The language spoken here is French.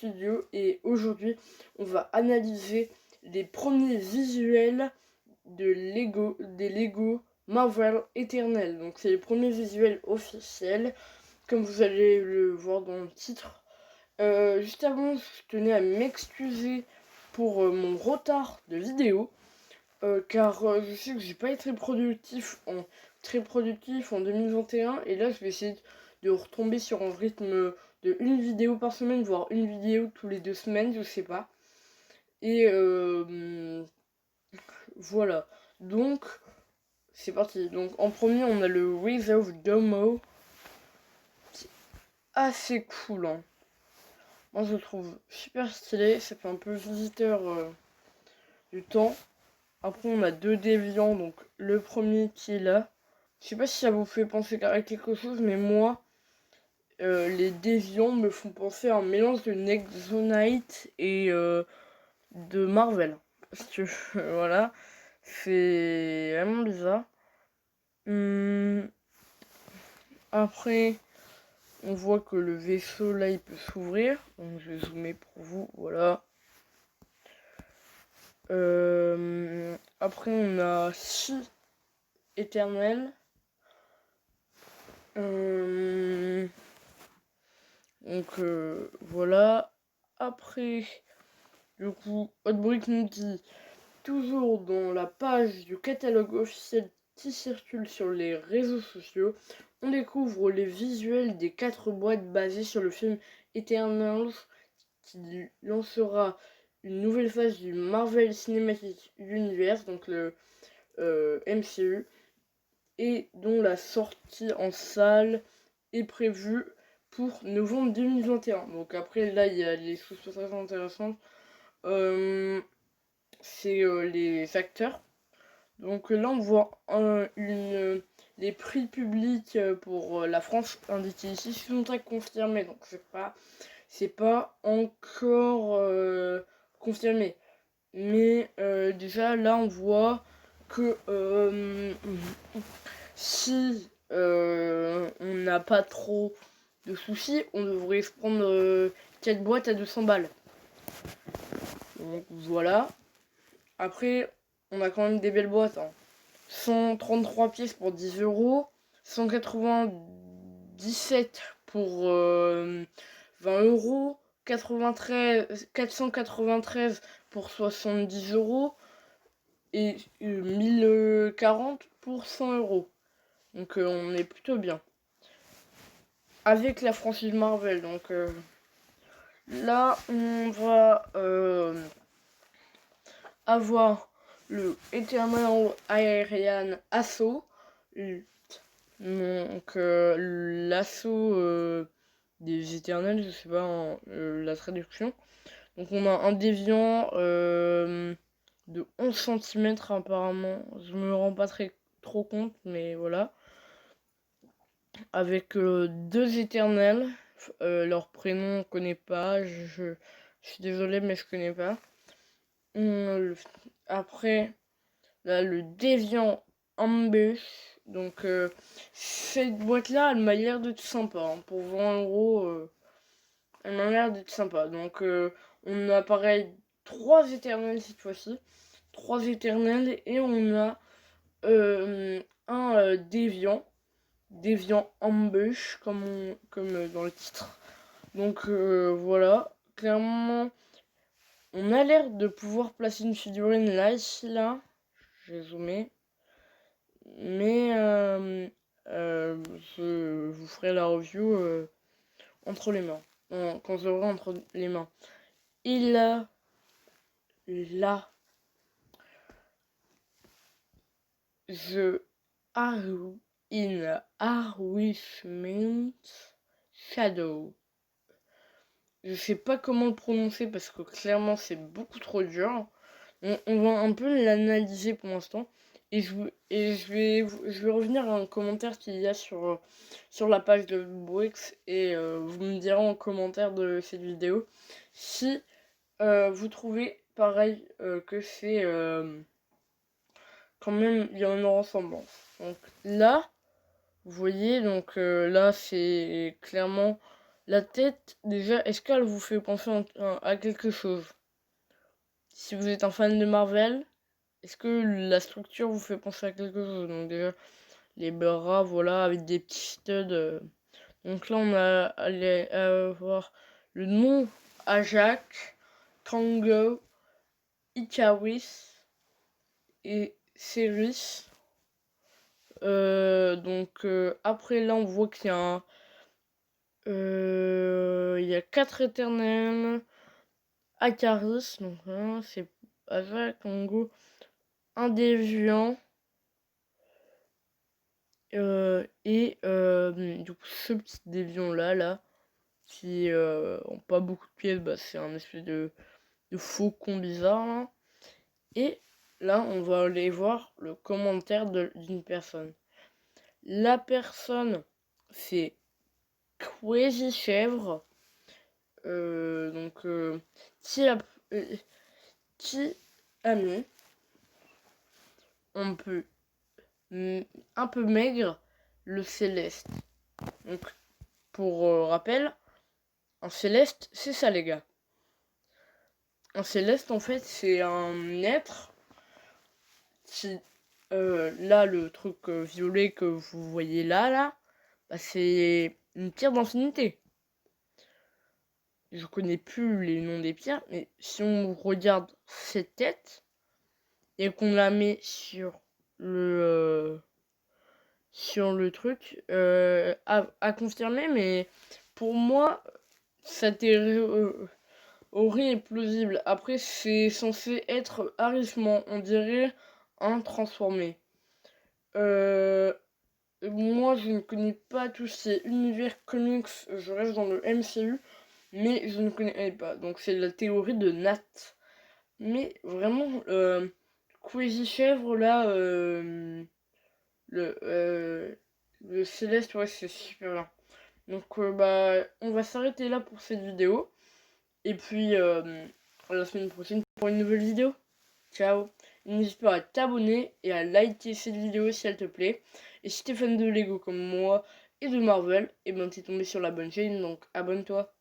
Studio et aujourd'hui on va analyser les premiers visuels des Lego Marvel Eternal. Donc c'est les premiers visuels officiels, comme vous allez le voir dans le titre. Juste avant, je tenais à m'excuser pour mon retard de vidéo, car je sais que j'ai pas été très productif en 2021 et là je vais essayer de retomber sur un rythme de une vidéo par semaine, voire une vidéo tous les 2 semaines, je sais pas. Et voilà, donc c'est parti. Donc en premier on a le Reserve Domo, qui est assez cool, hein. Moi je le trouve super stylé, ça fait un peu visiteur du temps. Après on a deux déviants, donc le premier qui est là. Je sais pas si ça vous fait penser à quelque chose, mais moi, les déviants me font penser à un mélange de Nexonite et de Marvel. Parce que, voilà, c'est vraiment bizarre. Après, on voit que le vaisseau, là, il peut s'ouvrir. Donc, je vais zoomer pour vous, voilà. Après, on a 6 éternels. Donc voilà. Après, du coup, Hotbrick nous dit, toujours dans la page du catalogue officiel qui circule sur les réseaux sociaux, on découvre les visuels des 4 boîtes basées sur le film Eternals, qui lancera une nouvelle phase du Marvel Cinematic Universe, donc le MCU, et dont la sortie en salle est prévue pour novembre 2021. Donc après, là, il y a les choses très intéressantes. C'est les acteurs. Donc là, on voit les prix publics pour la France indiqués ici sont très confirmés. Donc c'est pas encore confirmé. Mais déjà, là, on voit que si on n'a pas trop de soucis, on devrait se prendre 4 boîtes à 200 balles. Donc voilà. Après, on a quand même des belles boîtes, hein. 133 pièces pour 10 euros. 197 pour 20 euros. 493 pour 70 euros. Et 1040 pour 100 euros. Donc on est plutôt bien. Avec la franchise Marvel. Donc là, on va avoir le Eternal Aerian Assault. Donc l'assaut des éternels, je sais pas la traduction. Donc on a un déviant de 11 cm apparemment. Je me rends pas trop compte, mais voilà. Avec 2 éternels. Leur prénom on connaît pas. Je suis désolé, mais je connais pas. Après, là, le déviant Ambush. Donc, cette boîte-là, elle m'a l'air d'être sympa, hein. Pour 20 euros, elle m'a l'air d'être sympa. Donc, on a pareil 3 éternels cette fois-ci. 3 éternels et on a un déviant. Déviant Ambush, comme dans le titre. Donc, voilà. Clairement, on a l'air de pouvoir placer une figurine là, ici, là. J'ai zoomé. Mais je vous ferai la review entre les mains. Quand j'aurai entre les mains. Il a là The Arwishment Shadow. Je sais pas comment le prononcer parce que clairement c'est beaucoup trop dur. On va un peu l'analyser pour l'instant. Et je vais revenir à un commentaire qu'il y a sur la page de Brix. Et vous me direz en commentaire de cette vidéo si vous trouvez pareil que c'est quand même il y a une ressemblance. Donc là, vous voyez, donc là c'est clairement La tête, déjà, est-ce qu'elle vous fait penser à quelque chose? Si vous êtes un fan de Marvel, est-ce que la structure vous fait penser à quelque chose? Donc déjà, les bras, voilà, avec des petits studs. Donc là, on a allé avoir le nom Ajax, Tango, Icarus et Ceres. Après là, on voit qu'il y a il y a 4 éternels. Acaris, donc hein, c'est Ajax, Tango, un déviant. Du coup, ce petit déviant là, qui ont pas beaucoup de pièces, bah, c'est un espèce de faucon bizarre là. Et là, on va aller voir le commentaire d'une personne. La personne, c'est Crazy Chèvre, qui a, qui a mis un peu maigre le céleste. Donc, pour rappel, un céleste, c'est ça les gars. Un céleste, en fait, c'est un être qui, là, le truc violet que vous voyez là, bah, c'est une pierre d'infinité. Je connais plus les noms des pierres, mais si on regarde cette tête et qu'on la met sur le truc, à confirmer, mais pour moi, sa théorie est plausible. Après, c'est censé être Arisman, on dirait un transformé. Moi, je ne connais pas tous ces univers comics, je reste dans le MCU, mais je ne connais pas. Donc, c'est la théorie de Nat. Mais vraiment, Crazy Chèvre, là, le Céleste, ouais, c'est super bien. Donc, on va s'arrêter là pour cette vidéo. Et puis, à la semaine prochaine pour une nouvelle vidéo. Ciao. N'hésite pas à t'abonner et à liker cette vidéo si elle te plaît. Et si t'es fan de Lego comme moi et de Marvel, et ben t'es tombé sur la bonne chaîne, donc abonne-toi.